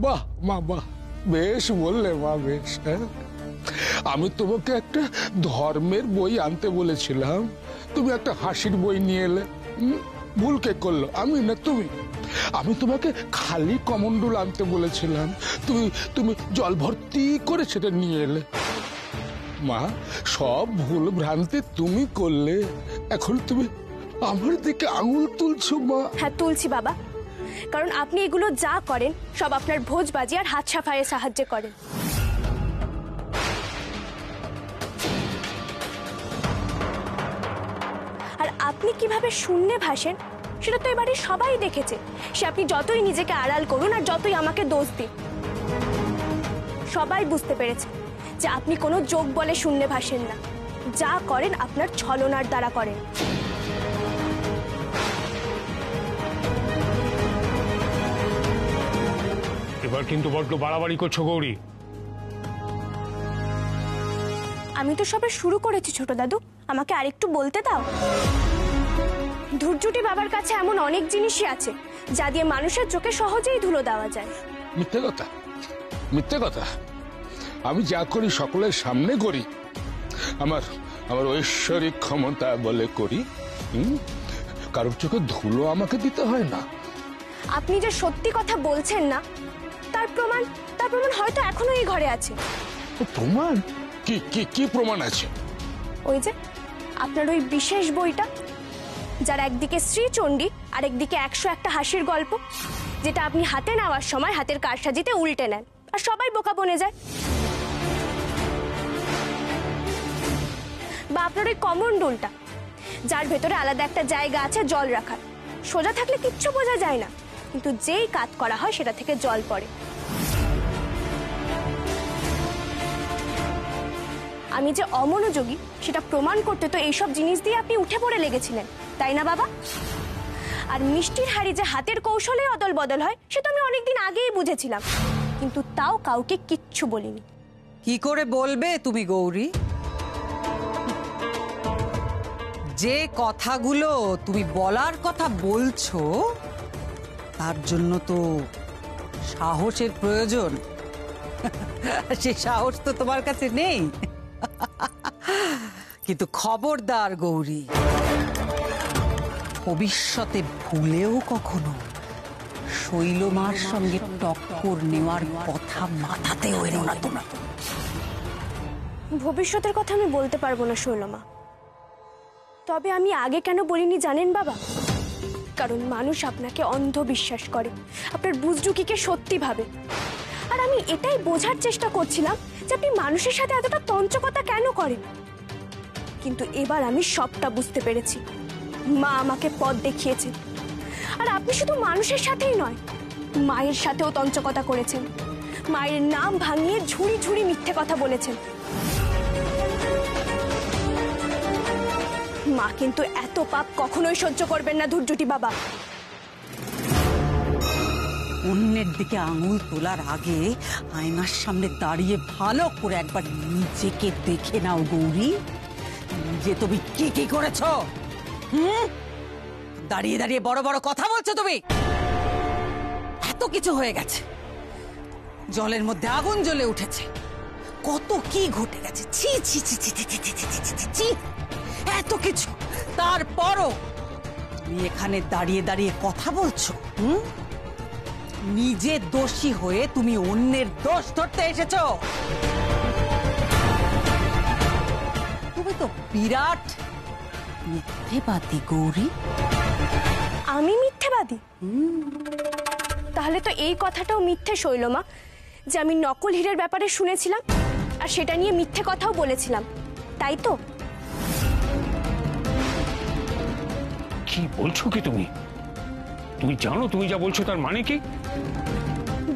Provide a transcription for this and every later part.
বাহ মা বাহ, বেশ বললে মা, বেশ। আমি তোমাকে একটা ধর্মের বই আনতে বলেছিলাম, তুমি একটা হাসির বই নিয়ে এলে। ভুল কে করলো, আমি না তুমি? আমি তোমাকে খালি কমন্ডল আনতে বলেছিলাম, তুমি তুমি জল ভর্তি করে সেটা নিয়ে এলে। মা, সব ভুল ভ্রান্তি তুমি করলে, এখন তুমি আমার দিকে আঙুল তুলছো মা। হ্যাঁ তুলছি বাবা, কারণ আপনি এগুলো যা করেন সব আপনার ভোজবাজি আর হাত সাফাইয়ের সাহায্যে করেন। আর আপনি কিভাবে শূন্যে ভাসেন সেটা তো এবারে সবাই দেখেছে। সে আপনি যতই নিজেকে আড়াল করুন আর যতই আমাকে দোষ দিন, সবাই বুঝতে পেরেছে যে আপনি কোনো যোগ বলে শূন্যে ভাসেন না, যা করেন আপনার ছলনার দ্বারা করেন। এবার কিন্তু বড্ড বাড়াবাড়ি করছো গৌরী। আমি তো সবে শুরু করেছি ছোট দাদু, আমাকে আরেকটু বলতে দাও। ধূর্জুটি বাবার কাছে এমন অনেক জিনিসই আছে যা দিয়ে মানুষের চোখে সহজেই ধুলো দেওয়া যায়। মিথ্যে কথা, মিথ্যে কথা। আমি যা করি সকলের সামনে করি, আমার আমার ঐশ্বরিক ক্ষমতা বলে করি। কারোর চোখে ধুলো আমাকে দিতে হয় না। আপনি যে সত্যি কথা বলছেন না তার প্রমাণ হয়তো এখনো এই ঘরে আছে। প্রমাণ? কি কি কি প্রমাণ আছে? ওই যে আপনার ওই বিশেষ বইটা, যার একদিকে শ্রীচণ্ডী আর একদিকে 101টা হাসির গল্প, যেটা আপনি হাতে নেওয়ার সময় হাতের কারসাজিতে উল্টে নেন আর সবাই বোকা বনে যায়। বা আপনার ওই কমন্ডলটা, যার ভেতরে আলাদা একটা জায়গা আছে জল রাখার, সোজা থাকলে কিচ্ছু বোঝা যায় না, কিন্তু যেই কাজ করা হয় সেটা থেকে জল পড়ে। আমি যে অমনোযোগী সেটা প্রমাণ করতে তো এইসব জিনিস দিয়ে আপনি উঠে পড়ে লেগেছিলেন, তাই না বাবা? আর মিষ্টির হাড়ি যে হাতের কৌশলে অদল বদল হয় সে তো আমি অনেকদিন আগেই বুঝেছিলাম, কিন্তু তাও কাউকে কিচ্ছু বলিনি। কি করে বলবে তুমি গৌরী? যে কথাগুলো তুমি বলার কথা বলছো তার জন্য তো সাহসের প্রয়োজন। সে সাহস তো তোমার কাছে নেই। কিন্তু খবরদার গৌরী, ভবিষ্যতে ভুলেও কখনো শৈলমার সঙ্গে টক্কর নেওয়ার কথা মাথাতেও এনো না তোমার। ভবিষ্যতের কথা আমি বলতে পারবো না শৈলমা, তবে আমি আগে কেন বলিনি জানেন বাবা? কারণ মানুষ আপনাকে অন্ধ বিশ্বাস করে, আপনার বুজরুকিকে সত্যি ভাবে। আর আমি এটাই বোঝার চেষ্টা করছিলাম যে আপনি মানুষের সাথে এতটা তঞ্চকতা কেন করেন। কিন্তু এবার আমি সবটা বুঝতে পেরেছি। মা আমাকে পথ দেখিয়েছে, আর আপনি শুধু মানুষের সাথেই নয়, মায়ের সাথেও তঞ্চকতা করেছেন। মায়ের নাম ভাঙিয়ে ঝুড়ি ঝুড়ি মিথ্যে কথা বলেছেন। মা কিন্তু এত পাপ কখনোই সহ্য করবেন না ধূর্জুটি বাবা। অন্যের দিকে আঙুল তোলার আগে আয়নার সামনে দাঁড়িয়ে ভালো করে একবার নিজেকে দেখে নাও গৌরী, যে তুমি কি কি করেছো। দাঁড়িয়ে দাঁড়িয়ে বড় বড় কথা বলছো তুমি। এত কিছু হয়ে গেছে, জলের মধ্যে আগুন জ্বলে উঠেছে, কত কি ঘটে গেছে। ছি ছি ছি ছি ছি ছি ছি ছি ছি ছি, এত কিছু, তারপরও তুমি এখানে দাঁড়িয়ে দাঁড়িয়ে কথা বলছো। নিজে দোষী হয়ে তুমি অন্যের দোষ ধরতে এসেছো। তুমি তো বিরাট মিথ্যেবাদী গৌরী। আমি মিথ্যেবাদী? তাহলে তো এই কথাটাও মিথ্যে শৈলমা, যে আমি নকল হীরের ব্যাপারে শুনেছিলাম আর সেটা নিয়ে মিথ্যে কথাও বলেছিলাম, তাই তো? কি বলছো কি তুমি? তুমি জানো তুমি যা বলছো তার মানে কি?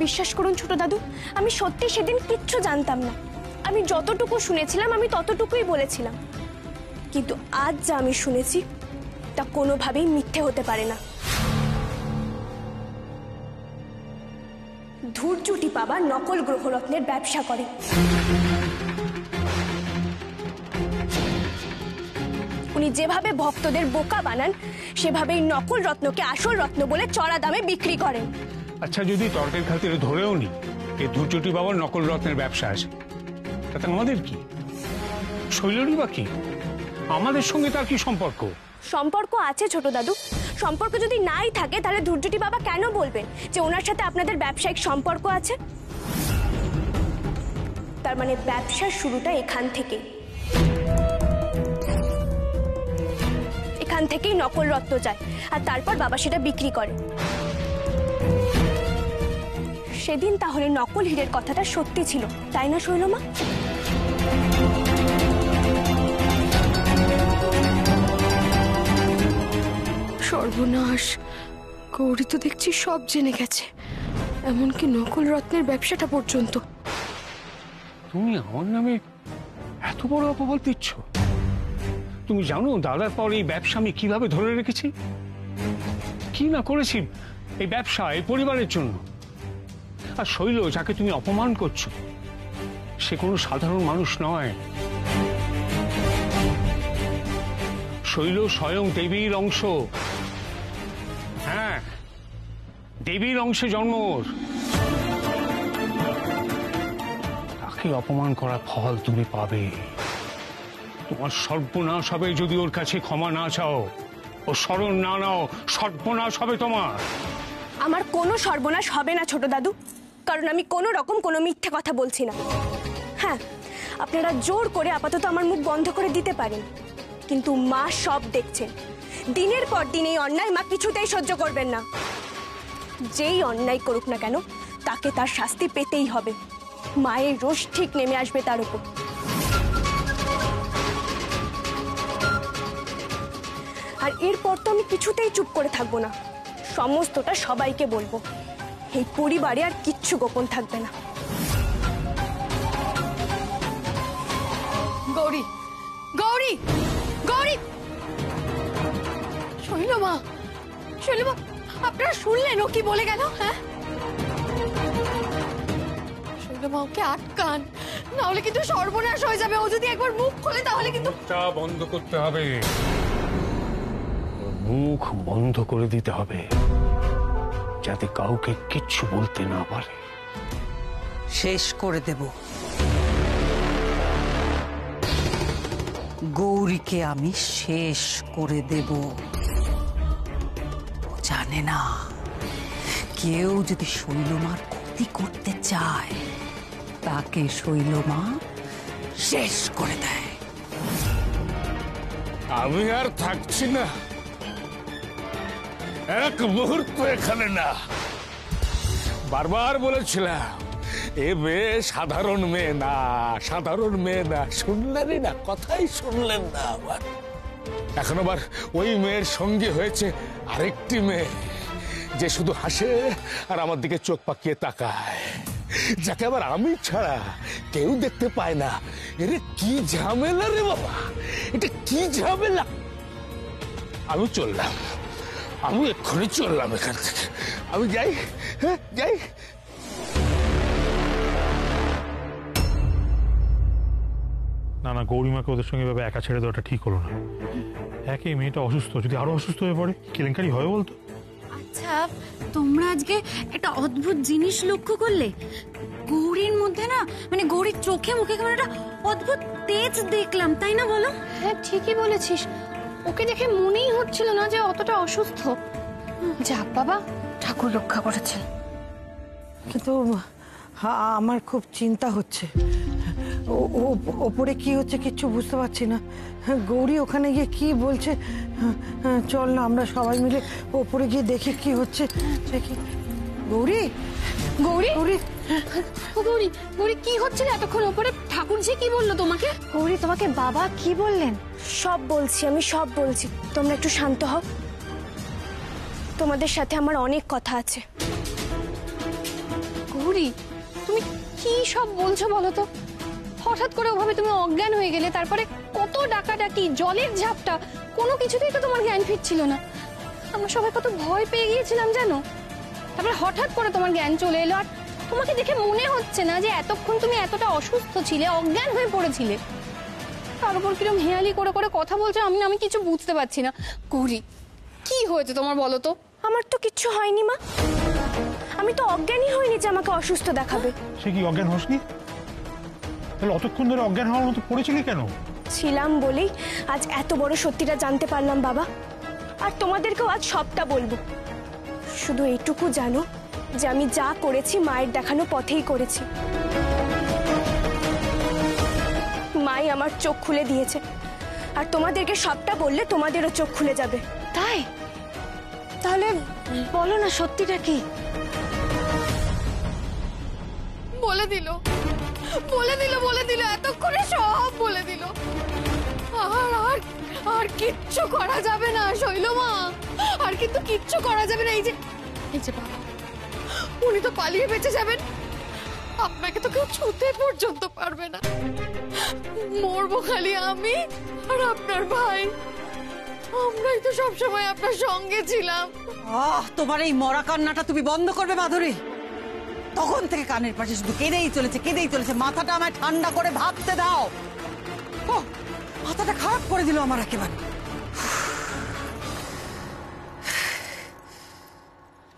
বিশ্বাস করুন ছোট দাদু, আমি সত্যি সেদিন কিচ্ছু জানতাম না। আমি যতটুকু শুনেছিলাম আমি ততটুকুই বলেছিলাম, কিন্তু আজ যা আমি শুনেছি তা কোনোভাবেই মিথ্যে হতে পারে না। ধূর্জুটি বাবা নকল গ্রহরত্নের ব্যবসা করে। উনি যেভাবে ভক্তদের বোকা বানান সেভাবেই নকল রত্নকে আসল রত্ন বলে চড়া দামে বিক্রি করেন। আচ্ছা, যদি তর্কের খাতিরে ধরেও নি এই ধূর্যটি বাবার নকল রত্নের ব্যবসা আছে, তাতে আমাদের কি? শৈলরই বা কি? আমাদের সঙ্গে তার কি সম্পর্ক? সম্পর্ক আছে ছোট দাদু। সম্পর্ক যদি নাই থাকে তাহলে ধৈর্যটি বাবা কেন বলবেন যে ওনার সাথে আপনাদের ব্যবসায়িক সম্পর্ক আছে? তার মানে ব্যবসার শুরুটা এখান থেকেই। এখান থেকেই নকল রত্ন যায় আর তারপর বাবা সেটা বিক্রি করে। সেদিন তাহলে নকল হীরের কথাটা সত্যি ছিল, তাই না শৈলমা? সর্বনাশ, গৌরী তো দেখছি সব জেনে গেছে, এমনকি নকল রত্নের ব্যবসাটা পর্যন্ত। তুমি আমার নামে এত বড় অপবাদ দিচ্ছ? তুমি জানো দাদার পর এই ব্যবসা আমি কিভাবে ধরে রেখেছি? কি না করেছি এই ব্যবসা, এই পরিবারের জন্য। আর শৈল, যাকে তুমি অপমান করছো, সে কোনো সাধারণ মানুষ নয়। শৈল স্বয়ং দেবীর অংশ। হ্যাঁ, দেবীর অংশে জন্ম ওর। তাকে অপমান করার ফল তুমি পাবে। তোমার সর্বনাশ হবে যদি ওর কাছে ক্ষমা না চাও, ও শরণ না নাও, সর্বনাশ হবে তোমার। আমার কোনো সর্বনাশ হবে না ছোট দাদু, কারণ আমি কোনো রকম কোনো মিথ্যে কথা বলছি না। হ্যাঁ, আপনারা জোর করে আপাতত আমার মুখ বন্ধ করে দিতে পারেন, কিন্তু মা সব দেখছেন। দিনের পর দিন এই অন্যায় মা কিছুতেই সহ্য করবেন না। যেই অন্যায় করুক না কেন তাকে তার শাস্তি পেতেই হবে। মায়ের রোষ ঠিক নেমে আসবে তার উপর। আর এরপর তো আমি কিছুতেই চুপ করে থাকবো না, সমস্তটা সবাইকে বলবো। এই পরিবারে আর কিচ্ছু গোপন থাকবে না। গৌরী, গৌরী, গৌরী! শৈলমা, শৈলমা, আপনারা শুনলেন ও কি বলে গেল? হ্যাঁ, শৈলমা, ওকে আটকান, নাহলে কিন্তু সর্বনাশ হয়ে যাবে। ও যদি একবার মুখ খোলে তাহলে কিন্তু তা বন্ধ করতে হবে, মুখ বন্ধ করে দিতে হবে, যাতে কাউকে কিচ্ছু বলতে না পারে। শেষ করে দেব গৌরীকে, আমি শেষ করে দেব। ও জানে না কেউ যদি শৈলমার ক্ষতি করতে চায় তাকে শৈলমা শেষ করে দেয়। আমি আর থাকছি না, এক মুহূর্ত এখানে না। বারবার বলেছিলাম এ মেয়ে সাধারণ মেয়ে না, সাধারণ মেয়ে না। শুনলেনই না, কথাই শুনলেন না। আবার এখন আবার ওই মেয়ের সঙ্গে হয়েছে আরেকটি মেয়ে, যে শুধু হাসে আর আমার দিকে চোখ পাকিয়ে তাকায়, যাকে আবার আমি ছাড়া কেউ দেখতে পায় না। এর কি ঝামেলা রে বাবা, এটা কি ঝামেলা। আমি চললাম, আমি এক্ষুনি চললাম এখান থেকে। আমি যাই, হ্যাঁ যাই। না না, গৌরীমাকে ওদের সঙ্গে এভাবে একা ছেড়ে দেওয়াটা ঠিক হলো না। একই মেয়েটা অসুস্থ, যদি আরো অসুস্থ হয়ে পড়ে কেলেঙ্কারি হয় বলতো। আচ্ছা, তোমরা আজকে একটা অদ্ভুত জিনিস লক্ষ্য করলে? গৌরীর মধ্যে না, মানে গৌরীর চোখে মুখে কেমন একটা অদ্ভুত তেজ দেখলাম, তাই না বলো? হ্যাঁ, ঠিকই বলেছিস। ওকে দেখে মনেই হচ্ছিল না যে অতটা অসুস্থ। যাক বাবা, ঠাকুর রক্ষা করেছেন। কিন্তু আমার খুব চিন্তা হচ্ছে। ওপরে কি হচ্ছে কিচ্ছু বুঝতে পারছি না। গৌরী ওখানে গিয়ে কি বলছে। চল না আমরা সবাই মিলে ওপরে গিয়ে দেখি কি হচ্ছে। দেখি। গৌরী, গৌরী, গৌরী, গৌরী, গৌরী, কি হচ্ছিল এতক্ষণ ওপরে? ঠাকুর যে কি বললো তোমাকে? গৌরী, তোমাকে বাবা কি বললেন? সব বলছি, আমি সব বলছি। তোমরা একটু শান্ত হও, তোমাদের সাথে আমার অনেক কথা আছে। গৌরী, তুমি কি সব বলছো বলো তো? হঠাৎ করে ওভাবে তুমি অজ্ঞান হয়ে গেলে, তারপরে কত ডাকাডাকি, জলের ঝাপটা, কোনো কিছুতেই তো তোমার জ্ঞান ফিরছিল না। আমরা সবাই কত ভয় পেয়ে গিয়েছিলাম জানো। তারপরে হঠাৎ করে তোমার জ্ঞান চলে এলো, আর তোমাকে দেখে মনে হচ্ছে না যে এতক্ষণ তুমি এতটা অসুস্থ ছিলে, অজ্ঞান হয়ে পড়েছিলে। তার উপর কিরকম হেয়ালি করে করে কথা বলছো, আমি কিছু বুঝতে পারছি না। গৌরী, কি হয়েছে তোমার বলো তো? আমার তো কিচ্ছু হয়নি মা, আমি আমি তো অজ্ঞানই হইনি যে আমাকে অসুস্থ দেখাবে। সে কি অজ্ঞান হসনি? তাহলে অতক্ষণ ধরে অজ্ঞান হওয়ার মতো পড়েছিলি কেন? ছিলাম বলেই আজ এত বড় সত্যিটা জানতে পারলাম বাবা। আর তোমাদেরকেও আজ সবটা বলবো। শুধু এইটুকু জানো যে আমি যা করেছি মায়ের দেখানো পথেই করেছি। মাই আমার চোখ খুলে দিয়েছে, আর তোমাদেরকে সবটা বললে তোমাদেরও চোখ খুলে যাবে। তাই? তাহলে বলো না সত্যিটা কি? বলে দিল বলে দিল বলে দিল, এতক্ষণে সব বলে দিল। আর আর আর কিচ্ছু করা যাবে না শৈলমা, আর কিন্তু কিচ্ছু করা যাবে না। এই যে বাবা, উনি তো পালিয়ে বেঁচে যাবেন, আপনাকে তো কেউ ছুঁতে পর্যন্ত পারবে না। মরবো খালি আমি আর আপনার ভাই। আমরাই তো সবসময় আপনার সঙ্গে ছিলাম। তোমার এই মরা কান্নাটা তুমি বন্ধ করবে মাধুরী? তখন থেকে কানের পাশে শুধু কেঁদেই চলেছে। মাথাটা আমায় ঠান্ডা করে ভাবতে দাও। মাথাটা খারাপ করে দিল আমার একেবারে।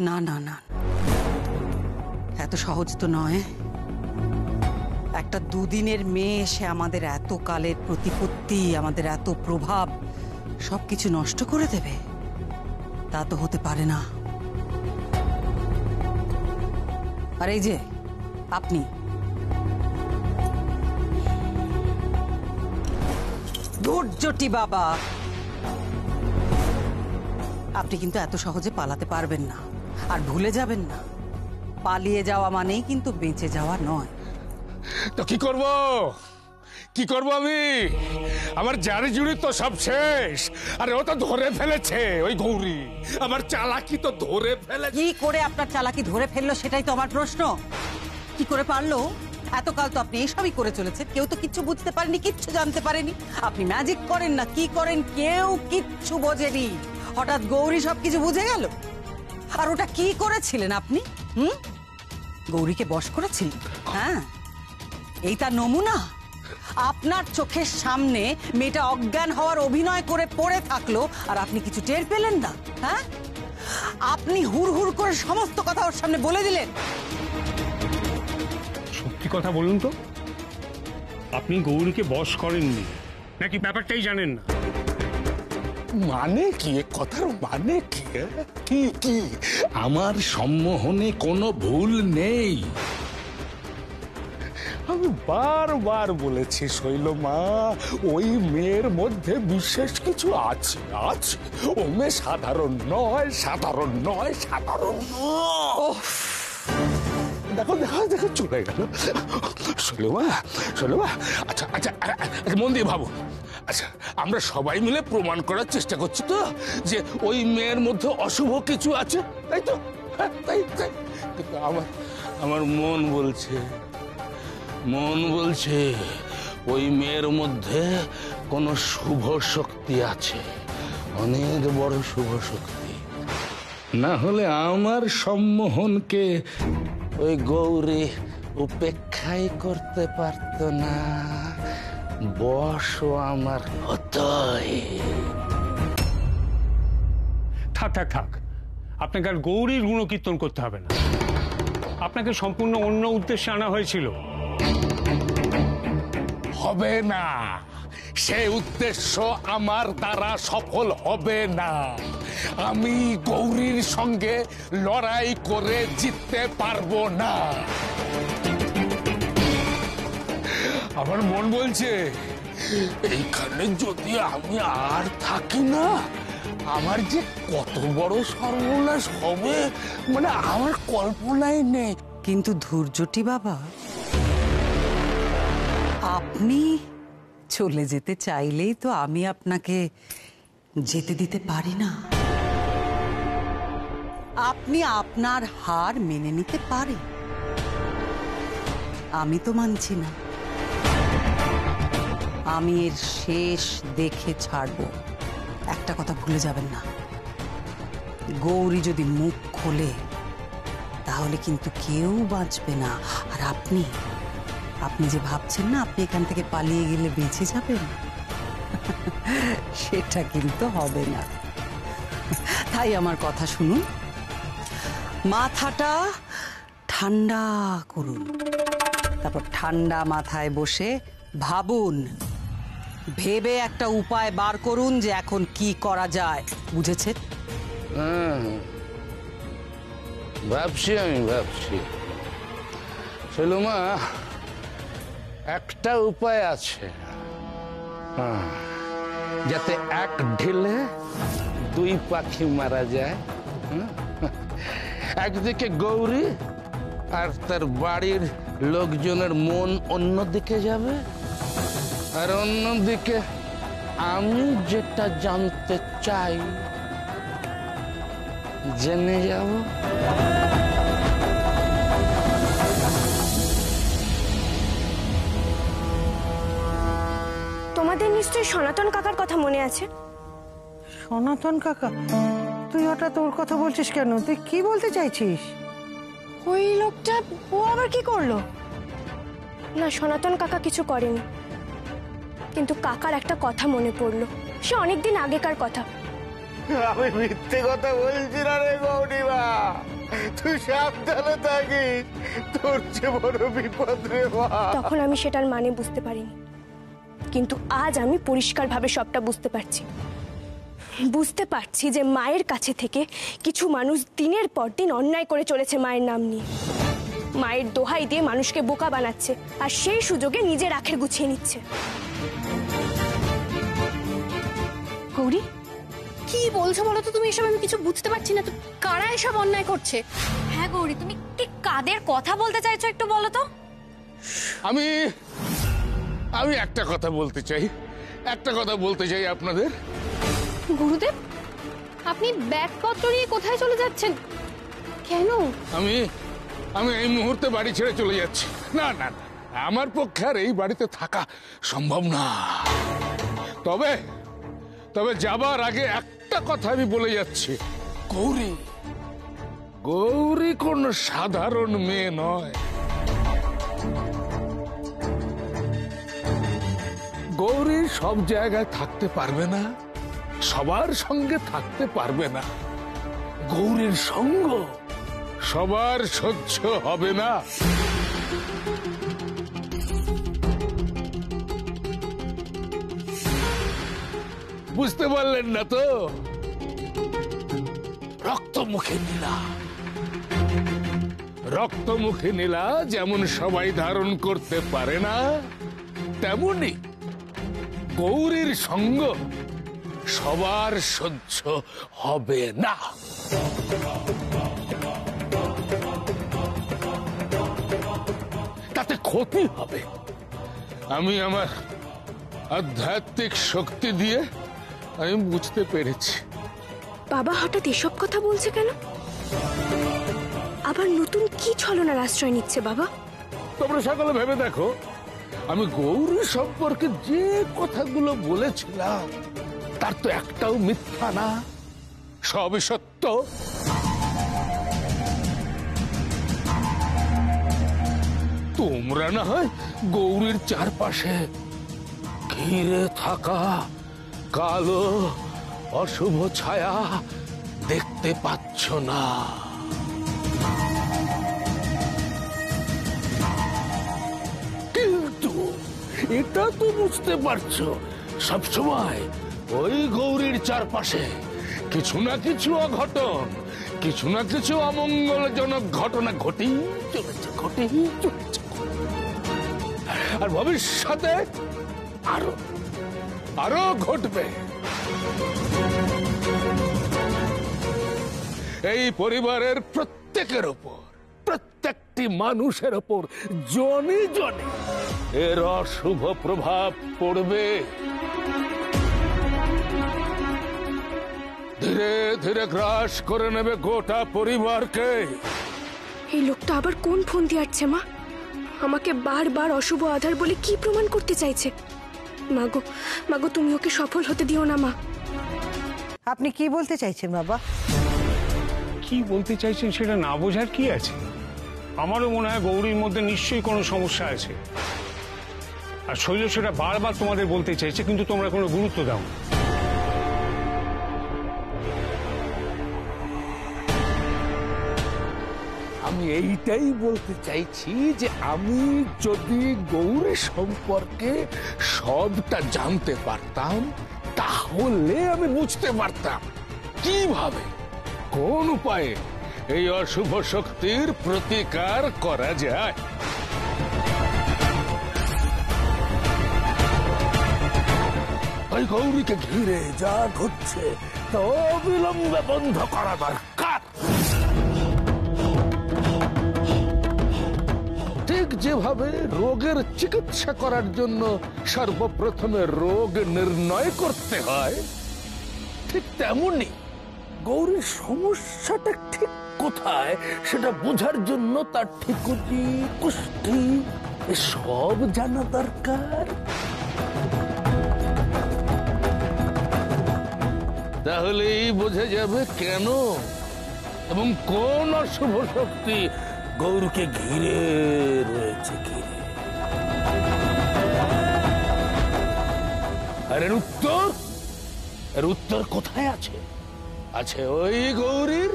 না না না, এত সহজ তো নয়। একটা দুদিনের মেয়ে এসে আমাদের এত কালের প্রতিপত্তি, আমাদের এত প্রভাব সবকিছু নষ্ট করে দেবে, তা তো হতে পারে না। আর এই যে আপনি, ধৈর্যটি বাবা, আপনি কিন্তু এত সহজে পালাতে পারবেন না। আর ভুলে যাবেন না, পালিয়ে যাওয়া মানেই কিন্তু বেঁচে যাওয়া নয়। তো কি করব আমি? আমার জারি জুড়ি তো সব শেষ। আরে ও তো ধরে ফেলেছে, ওই গৌরী আমার চালাকি তো ধরে ফেলেছে। কি করে আপনার চালাকি ধরে ফেললো সেটাই তো আমার প্রশ্ন। কি করে পারলো? এতকাল তো আপনি এসবই করে চলেছেন, কেউ তো কিচ্ছু বুঝতে পারেনি, কিচ্ছু জানতে পারেনি। আপনি ম্যাজিক করেন না কি করেন, কেউ কিচ্ছু বোঝেনি। হঠাৎ গৌরী সবকিছু বুঝে গেল। আর ওটা কি করেছিলেন আপনি? গৌরীকে বশ করেছিলেন? হ্যাঁ, এই তার নমুনা। আপনার চোখের সামনে মেয়েটা অজ্ঞান হওয়ার অভিনয় করে পড়ে থাকলো, আর আপনি কিছু টের পেলেন না। হ্যাঁ, আপনি হুড় করে সমস্ত কথা ওর সামনে বলে দিলেন। সত্যি কথা বলুন তো, আপনি গৌরীকে বশ করেননি নাকি ব্যাপারটাই জানেন না? মানে কি কথার মানে কি? কি কি আমার সম্মোহনে কোনো ভুল নেই। আমি বারবার বলেছি শৈলমা, ওই মেয়ের মধ্যে বিশেষ কিছু আছে। ও মেয়ে সাধারণ নয়। দেখো চলে গেল। শৈলমা, আচ্ছা, মন দিয়ে ভাবো। আচ্ছা, আমরা সবাই মিলে প্রমাণ করার চেষ্টা করছি তো যে ওই মেয়ের মধ্যে অশুভ কিছু আছে, তাই তো? তাই কিন্তু আমার মন বলছে ওই মেয়ের মধ্যে কোনো শুভ শক্তি আছে, অনেক বড় শুভ শক্তি। না হলে আমার সম্মোহনকে ওই গৌরী উপেক্ষাই করতে পারত না, বশও আমার হতই। থাক, আপনাকে আর গৌরীর গুণকীর্তন করতে হবে না। আপনাকে সম্পূর্ণ অন্য উদ্দেশ্যে আনা হয়েছিল। হবে না, সে উদ্দেশ্য আমার দ্বারা সফল হবে না। আমি গৌরীর সঙ্গে লড়াই করে জিততে পারবো না। আমার মন বলছে এইখানে যদি আমি আর থাকি না, আমার যে কত বড় সর্বনাশ হবে, মানে আমার কল্পনাই নেই। কিন্তু ধৈর্যটি বাবা, আপনি চলে যেতে চাইলেই তো আমি আপনাকে যেতে দিতে পারি না। আপনি আপনার হার মেনে নিতে পারেন, আমি তো মানছি না। আমি এর শেষ দেখে ছাড়বো। একটা কথা ভুলে যাবেন না, গৌরী যদি মুখ খোলে তাহলে কিন্তু কেউ বাঁচবে না। আর আপনি যে ভাবছেন না আপনি এখান থেকে পালিয়ে গেলে বেঁচে যাবেন, সেটা কিন্তু হবে না। তাই আমার কথা শুনুন, মাথাটা ঠান্ডা করুন, তারপর ঠান্ডা মাথায় বসে ভাবুন, ভেবে একটা উপায় বার করুন যে এখন কি করা যায়। বুঝেছেন? ভাবছি, আমি ভাবছি শৈলমা, একটা উপায় আছে, যাতে এক ঢিলে দুই পাখি মারা যায়। একদিকে গৌরী আর তার বাড়ির লোকজনের মন অন্যদিকে যাবে, আর অন্যদিকে আমি যেটা জানতে চাই জেনে যাব। তোমাদের নিশ্চয়ই সনাতন কাকার কথা মনে আছে? সনাতন কাকা? তুই হঠাৎ ওর কথা বলছিস কেন? তুই কি বলতে চাইছিস? ওই লোকটা, ও আবার কি করলো? না, সনাতন কাকা কিছু করেনি, কিন্তু কাকার একটা কথা মনে পড়লো। সে অনেকদিন আগেকার কথা। আমি মিথ্যে কথা বলছি না রে গৌরীমা, তুই সাবধানে থাকিস, তোর যে বড় বিপদ রে মা। তখন আমি সেটার মানে বুঝতে পারিনি, কিন্তু আজ আমি পরিষ্কারভাবে সবটা বুঝতে পারছি। বুঝতে পারছি যে মায়ের কাছে থেকে কিছু মানুষ দিনের পর দিন অন্যায় করে চলেছে মায়ের নাম নিয়ে। মায়ের দোহাই দিয়ে মানুষকে বোকা বানাচ্ছে, আর সেই সুযোগে নিজের আখের গুছিয়ে নিচ্ছে। গৌরী, কি বলছো বলো তো তুমি? এসব আমি কিছু বুঝতে পারছি না তো। কারা এসব অন্যায় করছে? হ্যাঁ গৌরী, তুমি ঠিক কাদের কথা বলতে চাইছো একটু বলো তো। আমি আমি একটা কথা বলতে চাই, আপনাদের। গুরুদেব, আপনি ব্যাগপত্র নিয়ে কোথায় চলে যাচ্ছেন? কেন? আমি এই মুহূর্তে বাড়ি ছেড়ে চলে যাচ্ছি। না না না, আমার পক্ষে আর এই বাড়িতে থাকা সম্ভব না। তবে যাবার আগে একটা কথা আমি বলে যাচ্ছি, গৌরী কোন সাধারণ মেয়ে নয়। গৌরী সব জায়গায় থাকতে পারবে না, সবার সঙ্গে থাকতে পারবে না। গৌরীর সঙ্গ সবার সহ্য হবে না। বুঝতে পারলেন না তো? রক্তমুখী নীলা যেমন সবাই ধারণ করতে পারে না, তেমনি গৌরীর সঙ্গ সবার সহ্য হবে না। তাতে ক্ষতি হবে। আমি আমার আধ্যাত্মিক শক্তি দিয়ে আমি বুঝতে পেরেছি। বাবা হঠাৎ এসব কথা বলছে কেন? আবার নতুন কি ছলনার আশ্রয় নিচ্ছে বাবা? তোমরা সকলে ভেবে দেখো, আমি গৌরী সম্পর্কে যে কথাগুলো বলেছিলাম তার তো একটাও মিথ্যা না, সবই সত্য। তোমরা না হয় গৌরীর চারপাশে ঘিরে থাকা কালো অশুভ ছায়া দেখতে পাচ্ছ না, কিন্তু এটা তো বুঝতে পারছো সবসময় ওই গৌরীর চারপাশে কিছু না কিছু অঘটন, কিছু না কিছু অমঙ্গলজনক ঘটনা ঘটেই চলেছে। আর ভবিষ্যতে আরো ঘটবে। এই পরিবারের প্রত্যেকের ওপর, প্রত্যেকটি মানুষের ওপর জনে জনে এর অশুভ প্রভাব পড়বে। ধীরে ধীরে গ্রাস করে নেবে গোটা পরিবারকে। এই লোকটা আবার কোন ফোন দিয়ে আসছে মা? আমাকে বারবার অশুভ আধার বলে কি প্রমাণ করতে চাইছে? মাগো তুমি ওকে সফল হতে দিও না মা। আপনি কি বলতে চাইছেন বাবা? কি বলতে চাইছেন সেটা না বোঝার কি আছে? আমারও মনে হয় গৌরীর মধ্যে নিশ্চয়ই কোনো সমস্যা আছে, আর শৈল সেটা বারবার তোমাদের বলতে চাইছে, কিন্তু তোমরা কোনো গুরুত্ব দাও না। আমি এইটাই বলতে চাইছি যে আমি যদি গৌরী সম্পর্কে সবটা জানতে পারতাম তাহলে আমি বুঝতে পারতাম কিভাবে কোন উপায়ে এই অশুভ শক্তির প্রতিকার করা যায়। ওই গৌরীকে ঘিরে যা ঘটছে তা অবিলম্বে বন্ধ করা দরকার। ঠিক যেভাবে রোগের চিকিৎসা করার জন্য সর্বপ্রথমে রোগ নির্ণয় করতে হয়, ঠিক তেমনি গৌরীর সমস্যাটা ঠিক কোথায় সেটা বোঝার জন্য তার ঠিকুজি কুষ্টি সব জানা দরকার। তাহলেই বোঝা যাবে কেন এবং কোন অশুভ শক্তি গৌরকে ঘিরে রয়েছে। আর এর উত্তর কোথায় আছে? আছে ওই গৌরীর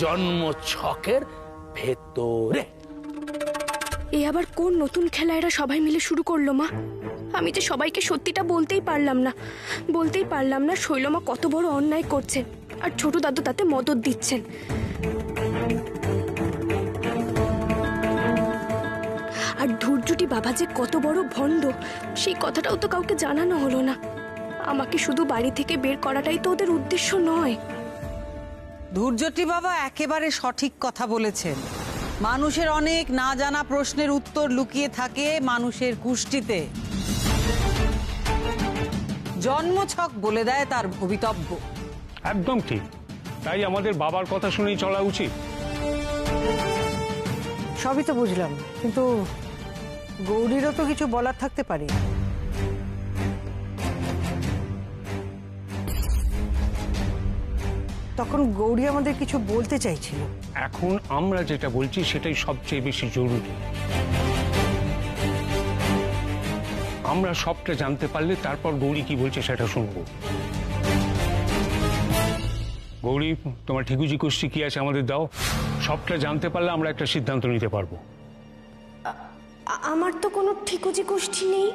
জন্ম ছকের ভেতরে। এ আবার কোন নতুন খেলা এরা সবাই মিলে শুরু করলো মা? আমি যে সবাইকে সত্যিটা বলতেই পারলাম না শৈলমা কত বড় অন্যায় করছেন আর ছোট দাদু তাতে মদত দিচ্ছেন। আর ধৈর্যটি বাবা যে কত বড় ভণ্ড সেই কথাটাও তো কাউকে জানানো হলো না। আমাকে শুধু বাড়ি থেকে বের করাটাই তো ওদের উদ্দেশ্য নয়। ধৈর্যটি বাবা একেবারে সঠিক কথা বলেছেন। মানুষের অনেক না জানা প্রশ্নের উত্তর লুকিয়ে থাকে মানুষের কুষ্টিতে। জন্মছক বলে দেয় তার ভবিতব্য। একদম ঠিক, তাই আমাদের বাবার কথা শুনেই চলা উচিত। সবই তো বুঝলাম, কিন্তু গৌরীরও তো কিছু বলার থাকতে পারে। তখন গৌরী আমাদের কিছু বলতে চাইছিল। এখন আমরা যেটা বলছি সেটাই সবচেয়ে বেশি জরুরি। আমরা সবটা জানতে পারলে তারপর গৌরী কি বলছে সেটা শুনবো। গৌরী, তোমার ঠিকুজি কুষ্টি কি আছে আমাদের দাও। সবটা জানতে পারলে আমরা একটা সিদ্ধান্ত নিতে পারবো। আমার তো কোনো ঠিকুজি কুষ্টি নেই।